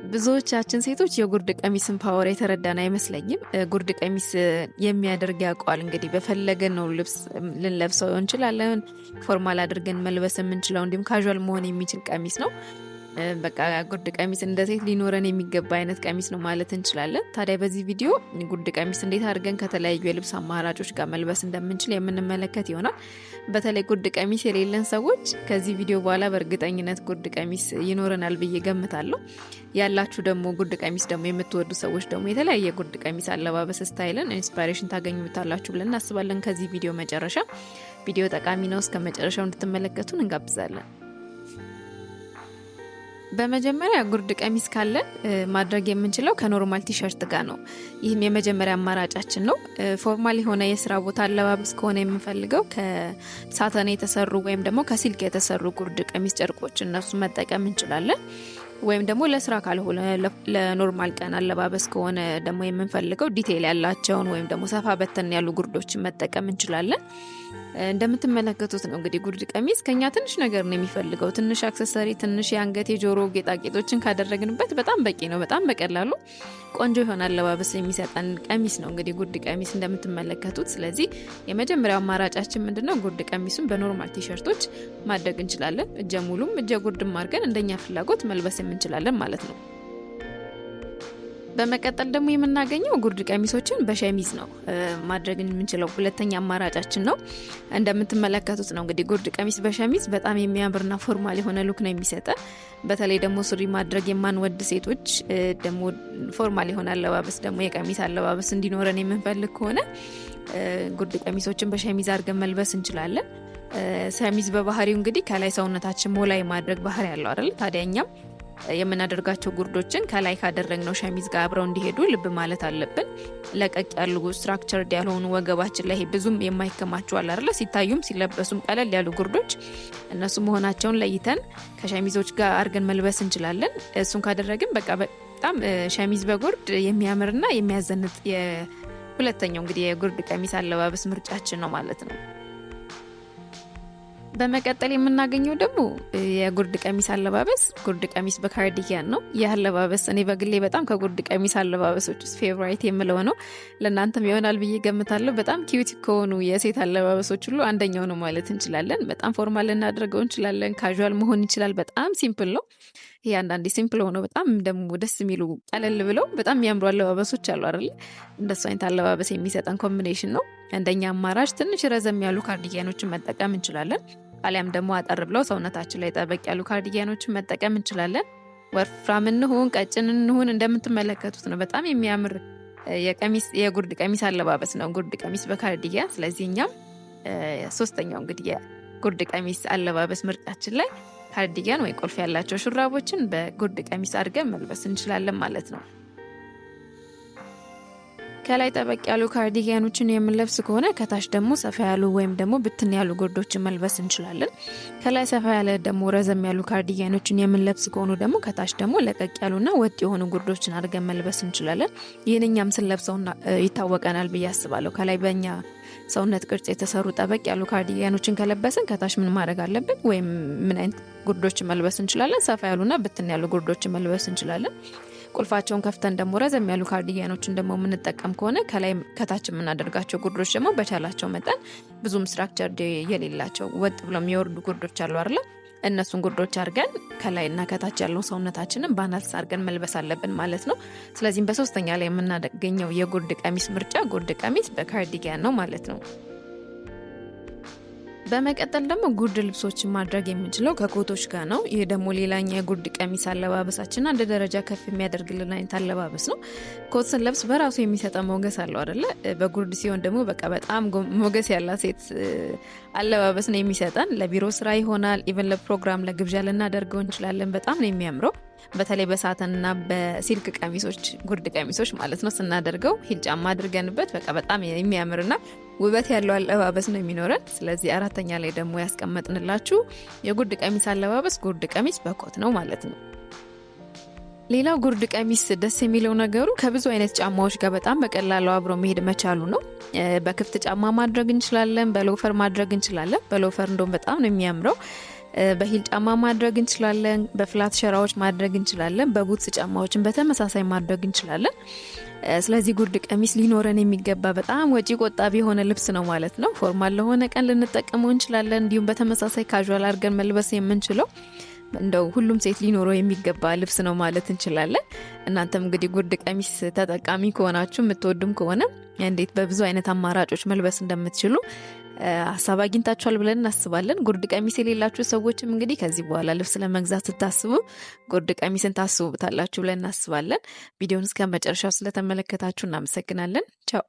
ብዙዎቻችን ሴቶች የጉርድ ቀሚስን ፓወር የተረዳን አይመስለኝም። ጉርድ ቀሚስ የሚያደርግ ያውቀዋል። እንግዲህ በፈለገን ነው ልብስ ልንለብሰው እንችላለን። ፎርማል አድርገን መልበስ የምንችለው እንዲሁም ካዥዋል መሆን የሚችል ቀሚስ ነው። በቃ ጉርድ ቀሚስ እንደ ሴት ሊኖረን የሚገባ አይነት ቀሚስ ነው ማለት እንችላለን። ታዲያ በዚህ ቪዲዮ ጉርድ ቀሚስ እንዴት አድርገን ከተለያዩ የልብስ አማራጮች ጋር መልበስ እንደምንችል የምንመለከት ይሆናል። በተለይ ጉርድ ቀሚስ የሌለን ሰዎች ከዚህ ቪዲዮ በኋላ በእርግጠኝነት ጉርድ ቀሚስ ይኖረናል ብዬ ገምታለሁ። ያላችሁ ደግሞ ጉርድ ቀሚስ ደግሞ የምትወዱ ሰዎች ደግሞ የተለያየ ጉርድ ቀሚስ አለባበስ ስታይልን ኢንስፓይሬሽን ታገኙታላችሁ ብለን እናስባለን። ከዚህ ቪዲዮ መጨረሻ ቪዲዮ ጠቃሚ ነው፣ እስከ መጨረሻው እንድትመለከቱን እንጋብዛለን። በመጀመሪያ ጉርድ ቀሚስ ካለን ማድረግ የምንችለው ከኖርማል ቲሸርት ጋር ነው። ይህም የመጀመሪያ አማራጫችን ነው። ፎርማል የሆነ የስራ ቦታ አለባበስ ከሆነ የምንፈልገው ከሳተን የተሰሩ ወይም ደግሞ ከሲልክ የተሰሩ ጉርድ ቀሚስ ጨርቆች እነሱ መጠቀም እንችላለን። ወይም ደግሞ ለስራ ካልሆነ ለኖርማል ቀን አለባበስ ከሆነ ደግሞ የምንፈልገው ዲቴይል ያላቸውን ወይም ደግሞ ሰፋ በተን ያሉ ጉርዶችን መጠቀም እንችላለን። እንደምትመለከቱት ነው እንግዲህ ጉርድ ቀሚስ ከኛ ትንሽ ነገር ነው የሚፈልገው። ትንሽ አክሰሰሪ፣ ትንሽ የአንገት የጆሮ ጌጣጌጦችን ካደረግንበት በጣም በቂ ነው። በጣም በቀላሉ ቆንጆ የሆነ አለባበስ የሚሰጠን ቀሚስ ነው እንግዲህ ጉርድ ቀሚስ እንደምትመለከቱት። ስለዚህ የመጀመሪያው አማራጫችን ምንድነው? ጉርድ ቀሚሱን በኖርማል ቲሸርቶች ማድረግ እንችላለን። እጀ ሙሉም እጀ ጉርድም አድርገን እንደኛ ፍላጎት መልበስ እንችላለን ማለት ነው። በመቀጠል ደግሞ የምናገኘው ጉርድ ቀሚሶችን በሸሚዝ ነው ማድረግ የምንችለው። ሁለተኛ አማራጫችን ነው። እንደምትመለከቱት ነው እንግዲህ ጉርድ ቀሚስ በሸሚዝ በጣም የሚያምርና ፎርማል የሆነ ሉክ ነው የሚሰጠን። በተለይ ደግሞ ሱሪ ማድረግ የማንወድ ሴቶች ደግሞ ፎርማል የሆነ አለባበስ ደግሞ የቀሚስ አለባበስ እንዲኖረን የምንፈልግ ከሆነ ጉርድ ቀሚሶችን በሸሚዝ አድርገን መልበስ እንችላለን። ሸሚዝ በባህሪው እንግዲህ ከላይ ሰውነታችን ሞላ የማድረግ ባህሪ ያለው አይደል? ታዲያ እኛም የምናደርጋቸው ጉርዶችን ከላይ ካደረግነው ሸሚዝ ጋር አብረው እንዲሄዱ ልብ ማለት አለብን። ለቀቅ ያሉ ስትራክቸርድ ያልሆኑ ወገባችን ላይ ብዙም የማይከማቹ አለ አይደል? ሲታዩም ሲለበሱም ቀለል ያሉ ጉርዶች እነሱ መሆናቸውን ለይተን ከሸሚዞች ጋር አድርገን መልበስ እንችላለን። እሱን ካደረግን በቃ በጣም ሸሚዝ በጉርድ የሚያምርና የሚያዘንጥ የሁለተኛው እንግዲህ የጉርድ ቀሚስ አለባበስ ምርጫችን ነው ማለት ነው። በመቀጠል የምናገኘው ደግሞ የጉርድ ቀሚስ አለባበስ ጉርድ ቀሚስ በካርዲጋን ነው። ይህ አለባበስ እኔ በግሌ በጣም ከጉርድ ቀሚስ አለባበሶች ውስጥ ፌቨራይት የምለው ነው። ለእናንተም ይሆናል ብዬ ገምታለሁ። በጣም ኪዩት ከሆኑ የሴት አለባበሶች ሁሉ አንደኛው ነው ማለት እንችላለን። በጣም ፎርማል ልናደርገው እንችላለን። ካዥዋል መሆን ይችላል። በጣም ሲምፕል ነው። ይሄ አንዳንዴ ሲምፕል ሆኖ በጣም ደግሞ ደስ የሚሉ ቀለል ብለው በጣም የሚያምሩ አለባበሶች አሉ አይደል? እንደሱ አይነት አለባበስ የሚሰጠን ኮምቢኔሽን ነው። አንደኛ አማራጭ ትንሽ ረዘም ያሉ ካርዲጋኖችን መጠቀም እንችላለን። አሊያም ደግሞ አጠር ብለው ሰውነታችን ላይ ጠበቅ ያሉ ካርዲጋኖችን መጠቀም እንችላለን። ወፍራም እንሁን ቀጭን እንሁን እንደምትመለከቱት ነው። በጣም የሚያምር የጉርድ ቀሚስ አለባበስ ነው ጉርድ ቀሚስ በካርዲጋን። ስለዚህ እኛም ሶስተኛው እንግዲህ የጉርድ ቀሚስ አለባበስ ምርጫችን ላይ ካርዲጋን ወይ ቁልፍ ያላቸው ሹራቦችን በጉርድ ቀሚስ አድርገን መልበስ እንችላለን ማለት ነው። ከላይ ጠበቅ ያሉ ካርዲጋኖችን የምንለብስ ከሆነ ከታች ደግሞ ሰፋ ያሉ ወይም ደግሞ ብትን ያሉ ጉርዶችን መልበስ እንችላለን። ከላይ ሰፋ ያለ ደግሞ ረዘም ያሉ ካርዲጋኖችን የምንለብስ ከሆኑ ደግሞ ከታች ደግሞ ለቀቅ ያሉና ወጥ የሆኑ ጉርዶችን አድርገን መልበስ እንችላለን። ይህንኛም ስንለብሰው ይታወቀናል ብዬ አስባለሁ። ከላይ በእኛ ሰውነት ቅርጽ የተሰሩ ጠበቅ ያሉ ካርዲጋኖችን ከለበስን ከታች ምን ማድረግ አለብን? ወይም ምን አይነት ጉርዶችን መልበስ እንችላለን? ሰፋ ያሉና ብትን ያሉ ጉርዶችን መልበስ እንችላለን። ቁልፋቸውን ከፍተን ደግሞ ረዘም ያሉ ካርዲጋኖችን ደግሞ የምንጠቀም ከሆነ ከላይ ከታች የምናደርጋቸው ጉርዶች ደግሞ በቻላቸው መጠን ብዙም ስትራክቸር የሌላቸው ወጥ ብለው የሚወርዱ ጉርዶች አሉ አይደል? እነሱን ጉርዶች አድርገን ከላይና ከታች ያለው ሰውነታችንን ባናንስ አድርገን መልበስ አለብን ማለት ነው። ስለዚህም በሶስተኛ ላይ የምናገኘው የጉርድ ቀሚስ ምርጫ ጉርድ ቀሚስ በካርዲጋን ነው ማለት ነው። በመቀጠል ደግሞ ጉርድ ልብሶችን ማድረግ የምንችለው ከኮቶች ጋር ነው። ይህ ደግሞ ሌላኛ የጉርድ ቀሚስ አለባበሳችን አንድ ደረጃ ከፍ የሚያደርግልን አይነት አለባበስ ነው። ኮት ስንለብስ በራሱ የሚሰጠው ሞገስ አለው አይደለ? በጉርድ ሲሆን ደግሞ በቃ በጣም ሞገስ ያላት ሴት አለባበስ ነው የሚሰጠን። ለቢሮ ስራ ይሆናል። ኢቨን ለፕሮግራም ለግብዣ ልናደርገው እንችላለን። በጣም ነው የሚያምረው። በተለይ በሳተንና በሲልክ ቀሚሶች ጉርድ ቀሚሶች ማለት ነው ስናደርገው ሂል ጫማ አድርገንበት በቃ በጣም የሚያምርና ውበት ያለው አለባበስ ነው የሚኖረን። ስለዚህ አራተኛ ላይ ደግሞ ያስቀመጥንላችሁ የጉርድ ቀሚስ አለባበስ ጉርድ ቀሚስ በኮት ነው ማለት ነው። ሌላው ጉርድ ቀሚስ ደስ የሚለው ነገሩ ከብዙ አይነት ጫማዎች ጋር በጣም በቀላሉ አብሮ መሄድ መቻሉ ነው። በክፍት ጫማ ማድረግ እንችላለን፣ በሎፈር ማድረግ እንችላለን። በሎፈር እንደውም በጣም ነው የሚያምረው። በሂል ጫማ ማድረግ እንችላለን፣ በፍላት ሸራዎች ማድረግ እንችላለን፣ በቡትስ ጫማዎችን በተመሳሳይ ማድረግ እንችላለን። ስለዚህ ጉርድ ቀሚስ ሊኖረን የሚገባ በጣም ወጪ ቆጣቢ የሆነ ልብስ ነው ማለት ነው። ፎርማል ለሆነ ቀን ልንጠቀመው እንችላለን። እንዲሁም በተመሳሳይ ካዥዋል አድርገን መልበስ የምንችለው እንደው ሁሉም ሴት ሊኖረው የሚገባ ልብስ ነው ማለት እንችላለን። እናንተም እንግዲህ ጉርድ ቀሚስ ተጠቃሚ ከሆናችሁ የምትወዱም ከሆነ እንዴት በብዙ አይነት አማራጮች መልበስ እንደምትችሉ ሀሳብ አግኝታችኋል ብለን እናስባለን። ጉርድ ቀሚስ የሌላችሁ ሰዎችም እንግዲህ ከዚህ በኋላ ልብስ ለመግዛት ስታስቡ ጉርድ ቀሚስን ታስቡታላችሁ ብለን እናስባለን። ቪዲዮውን እስከ መጨረሻው ስለተመለከታችሁ እናመሰግናለን። ቻው።